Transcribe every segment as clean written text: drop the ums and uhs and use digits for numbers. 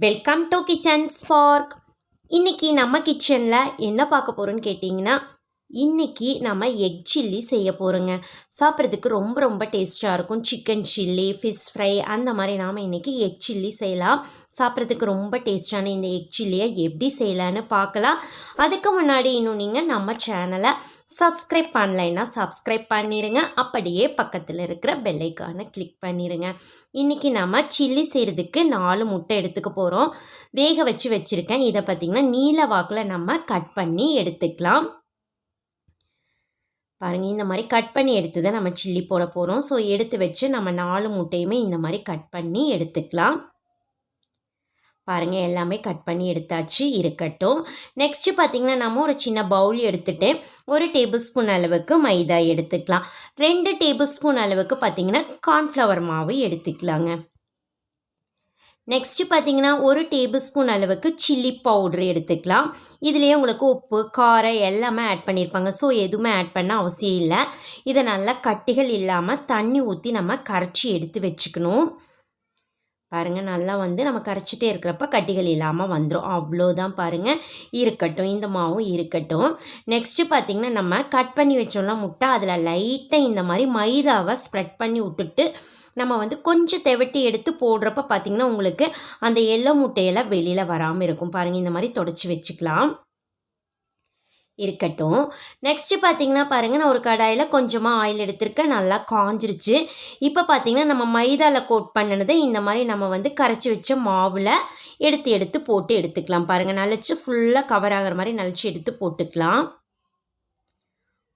Welcome to kitchen spark. இன்றைக்கி நம்ம கிச்சனில் என்ன பார்க்க போகிறோன்னு கேட்டிங்கன்னா, இன்றைக்கி நம்ம எக் சில்லி செய்ய போகிறோங்க. சாப்பிட்றதுக்கு ரொம்ப ரொம்ப டேஸ்ட்டாக இருக்கும். சிக்கன் சில்லி, ஃபிஷ் ஃப்ரை அந்த மாதிரி நாம் இன்றைக்கி எக் சில்லி செய்யலாம். சாப்பிட்றதுக்கு ரொம்ப டேஸ்டான இந்த எக் சில்லியை எப்படி செய்யலான்னு பார்க்கலாம். அதுக்கு முன்னாடி இன்னும் நீங்கள் நம்ம சேனலை சப்ஸ்கிரைப் பண்ணலைன்னா சப்ஸ்கிரைப் பண்ணிடுங்க. அப்படியே பக்கத்தில் இருக்கிற பெல் ஐக்கானை கிளிக் பண்ணிடுங்க. இன்றைக்கி நம்ம சில்லி செய்கிறதுக்கு 4 முட்டை எடுத்துக்க போகிறோம். வேக வச்சுருக்கேன். இதை பார்த்திங்கன்னா நீல வாக்கில் நம்ம கட் பண்ணி எடுத்துக்கலாம். பாருங்கள், இந்த மாதிரி கட் பண்ணி எடுத்து தான் நம்ம சில்லி போட போகிறோம். ஸோ எடுத்து வச்சு நம்ம 4 முட்டையுமே இந்த மாதிரி கட் பண்ணி எடுத்துக்கலாம். பாருங்கள், எல்லாமே கட் பண்ணி எடுத்தாச்சு, இருக்கட்டும். நெக்ஸ்ட்டு பார்த்திங்கன்னா நம்ம ஒரு சின்ன பவுல் எடுத்துகிட்டு 1 டேபிள் ஸ்பூன் அளவுக்கு மைதா எடுத்துக்கலாம். 2 டேபிள் ஸ்பூன் அளவுக்கு பார்த்திங்கன்னா கார்ன்ஃப்ளவர் மாவு எடுத்துக்கலாங்க. நெக்ஸ்ட்டு பார்த்திங்கன்னா 1 டேபிள் ஸ்பூன் அளவுக்கு சில்லி பவுட்ரு எடுத்துக்கலாம். இதுலேயே உங்களுக்கு உப்பு, காரம் எல்லாமே ஆட் பண்ணியிருப்பாங்க. ஸோ எதுவுமே ஆட் பண்ண அவசியம் இல்லை. இதை நல்லா கட்டிகள் இல்லாமல் தண்ணி ஊற்றி நம்ம கரைச்சி எடுத்து வச்சுக்கணும். பாருங்கள், நல்லா நம்ம கரைச்சிட்டே இருக்கிறப்ப கட்டிகள் இல்லாமல் வந்துடும். அவ்வளோதான், பாருங்கள், இருக்கட்டும். இந்த மாவும் இருக்கட்டும். நெக்ஸ்ட்டு பார்த்திங்கன்னா நம்ம கட் பண்ணி வச்சோம்ல முட்டை, அதில் லைட்டாக இந்த மாதிரி மைதாவை ஸ்ப்ரெட் பண்ணி விட்டுட்டு நம்ம கொஞ்சம் தெவட்டி எடுத்து போடுறப்ப பார்த்திங்கன்னா உங்களுக்கு அந்த எல்லோ முட்டையெல்லாம் வெளியில் வராமல் இருக்கும். பாருங்கள், இந்த மாதிரி தொடச்சி வச்சுக்கலாம். இருக்கட்டும். நெக்ஸ்ட்டு பார்த்திங்கன்னா பாருங்கள், நான் ஒரு கடாயில் கொஞ்சமாக ஆயில் எடுத்திருக்கேன். நல்லா காஞ்சிருச்சு. இப்போ பார்த்திங்கன்னா நம்ம மைதாவில் கோட் பண்ணினதை இந்த மாதிரி நம்ம கரைச்சி வச்ச மாவில் எடுத்து போட்டு எடுத்துக்கலாம். பாருங்கள், நனைச்சி ஃபுல்லாக கவர் ஆகிற மாதிரி நனைச்சி எடுத்து போட்டுக்கலாம்.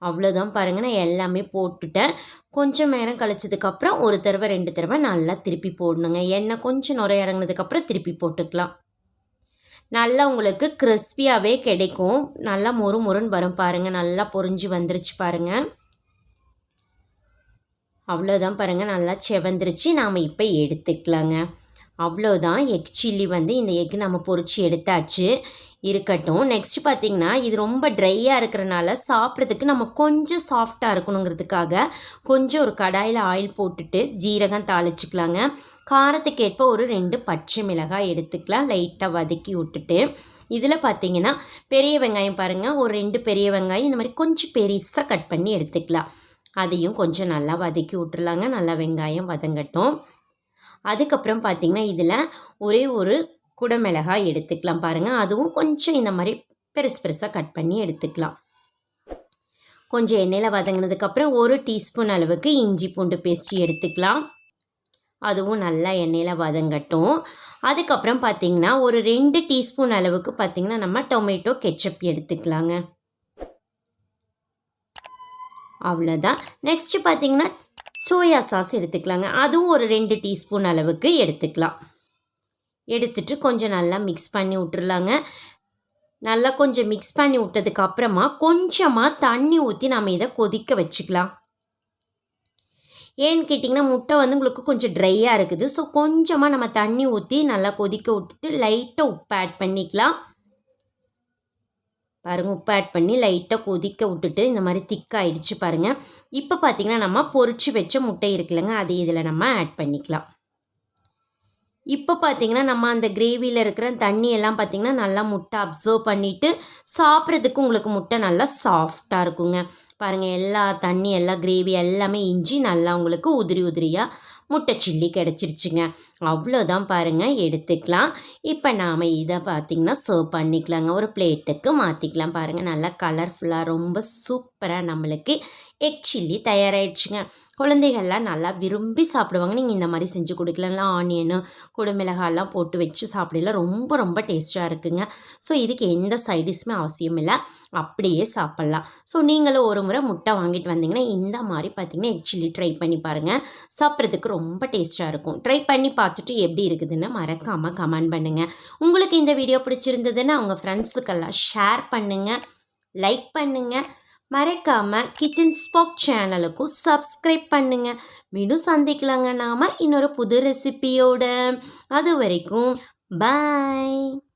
அவ்வளோதான், பாருங்கள், நான் எல்லாமே போட்டுட்டேன். கொஞ்சம் நேரம் கழிச்சதுக்கப்புறம் 1 தடவை 2 தடவை நல்லா திருப்பி போடணுங்க. எண்ணெய் கொஞ்சம் நுரை இறங்கினதுக்கப்புறம் திருப்பி போட்டுக்கலாம். நல்லா உங்களுக்கு கிறிஸ்பியாகவே கிடைக்கும். நல்லா மொறு மொறுன்னு வரும். பாருங்கள், நல்லா பொரிஞ்சு வந்துருச்சு பாருங்கள். அவ்வளோதான், பாருங்கள், நல்லா செவந்துருச்சு. நாம் இப்போ எடுத்துக்கலாங்க. அவ்வளோதான், எக் சில்லி இந்த எக் நம்ம பொரிச்சு எடுத்தாச்சு. இருக்கட்டும். நெக்ஸ்ட் பார்த்திங்கன்னா இது ரொம்ப ட்ரையாக இருக்கிறனால சாப்பிட்றதுக்கு நம்ம கொஞ்சம் சாஃப்டாக இருக்கணுங்கிறதுக்காக கொஞ்சம் ஒரு கடாயில் ஆயில் போட்டுட்டு ஜீரகம் தாளிச்சிக்கலாங்க. காரத்துக்கு ஏற்ப ஒரு 2 பச்சை மிளகாய் எடுத்துக்கலாம். லைட்டாக வதக்கி விட்டுட்டு இதில் பார்த்திங்கன்னா பெரிய வெங்காயம் பாருங்கள், ஒரு 2 பெரிய வெங்காயம் இந்த மாதிரி கொஞ்சம் பெருசாக கட் பண்ணி எடுத்துக்கலாம். அதையும் கொஞ்சம் நல்லா வதக்கி விட்டுருலாங்க. நல்லா வெங்காயம் வதங்கட்டும். அதுக்கப்புறம் பார்த்திங்கன்னா இதில் ஒரே ஒரு குடமிளகாய் எடுத்துக்கலாம். பாருங்கள், அதுவும் கொஞ்சம் இந்த மாதிரி பெருசாக கட் பண்ணி எடுத்துக்கலாம். கொஞ்சம் எண்ணெயில் வதங்கினதுக்கப்புறம் 1 டீஸ்பூன் அளவுக்கு இஞ்சி பூண்டு பேஸ்ட் எடுத்துக்கலாம். அதுவும் நல்லா எண்ணெயில் வதங்கட்டும். அதுக்கப்புறம் பார்த்திங்கன்னா ஒரு 2 டீஸ்பூன் அளவுக்கு பார்த்திங்கன்னா நம்ம டொமேட்டோ கெச்சப் எடுத்துக்கலாங்க. அவ்வளோதான். நெக்ஸ்ட்டு பார்த்திங்கன்னா சோயா சாஸ் எடுத்துக்கலாங்க. அதுவும் ஒரு 2 டீஸ்பூன் அளவுக்கு எடுத்துக்கலாம். எடுத்துட்டு கொஞ்சம் நல்லா மிக்ஸ் பண்ணி விட்டுருலாங்க. நல்லா கொஞ்சம் மிக்ஸ் பண்ணி விட்டதுக்கப்புறமா கொஞ்சமாக தண்ணி ஊற்றி நம்ம இதை கொதிக்க வச்சுக்கலாம். ஏன்னு கேட்டிங்கன்னா முட்டை உங்களுக்கு கொஞ்சம் ட்ரையாக இருக்குது. ஸோ கொஞ்சமாக நம்ம தண்ணி ஊற்றி நல்லா கொதிக்க விட்டுட்டு லைட்டாக உப்பு ஆட் பண்ணிக்கலாம். பாருங்கள், உப்பு ஆட் பண்ணி லைட்டாக கொதிக்க விட்டுட்டு இந்த மாதிரி திக்காயிடுச்சு பாருங்கள். இப்போ பார்த்திங்கன்னா நம்ம பொரிச்சு வச்ச முட்டை இருக்குல்லங்க, அதை இதில் நம்ம ஆட் பண்ணிக்கலாம். இப்போ பார்த்திங்கன்னா நம்ம அந்த கிரேவியில் இருக்கிற தண்ணியெல்லாம் பார்த்திங்கன்னா நல்லா முட்டை அப்சர்வ் பண்ணிவிட்டு சாப்பிட்றதுக்கு உங்களுக்கு முட்டை நல்லா சாஃப்டாக இருக்குங்க. பாருங்கள், எல்லா தண்ணி எல்லா கிரேவி எல்லாமே இஞ்சி நல்லா உங்களுக்கு உதிரி உதிரியாக முட்டை சில்லி கிடச்சிருச்சுங்க. அவ்வளோதான், பாருங்கள், எடுத்துக்கலாம். இப்போ நாம் இதை பார்த்திங்கன்னா சர்வ் பண்ணிக்கலாங்க. ஒரு பிளேட்டுக்கு மாற்றிக்கலாம். பாருங்கள், நல்லா கலர்ஃபுல்லாக ரொம்ப சூப்பராக நம்மளுக்கு எக் சில்லி தயாராகிடுச்சுங்க. குழந்தைகள்லாம் நல்லா விரும்பி சாப்பிடுவாங்க. நீங்கள் இந்த மாதிரி செஞ்சு கொடுக்கலாம். ஆனியனு குடமிளகாயெல்லாம் போட்டு வச்சு சாப்பிடலாம். ரொம்ப ரொம்ப டேஸ்ட்டாக இருக்குங்க. ஸோ இதுக்கு எந்த சைடிஷ்மே அவசியம் இல்லை, அப்படியே சாப்பிட்லாம். ஸோ நீங்களும் ஒரு முறை முட்டை வாங்கிட்டு வந்தீங்கன்னா இந்த மாதிரி பார்த்திங்கன்னா எக் சில்லி ட்ரை பண்ணி பாருங்கள். சாப்பிட்றதுக்கு ரொம்ப டேஸ்ட்டாக இருக்கும். ட்ரை பண்ணி பார்த்துட்டு எப்படி இருக்குதுன்னு மறக்காமல் கமெண்ட் பண்ணுங்கள். உங்களுக்கு இந்த வீடியோ பிடிச்சிருந்ததுன்னா உங்கள் ஃப்ரெண்ட்ஸுக்கெல்லாம் ஷேர் பண்ணுங்கள், லைக் பண்ணுங்கள். மறக்காமல் கிச்சன் ஸ்பார்க் சேனலுக்கும் சப்ஸ்கிரைப் பண்ணுங்கள். மீண்டும் சந்திக்கலாங்க நாம் இன்னொரு புது ரெசிபியோட. அது வரைக்கும் பாய்.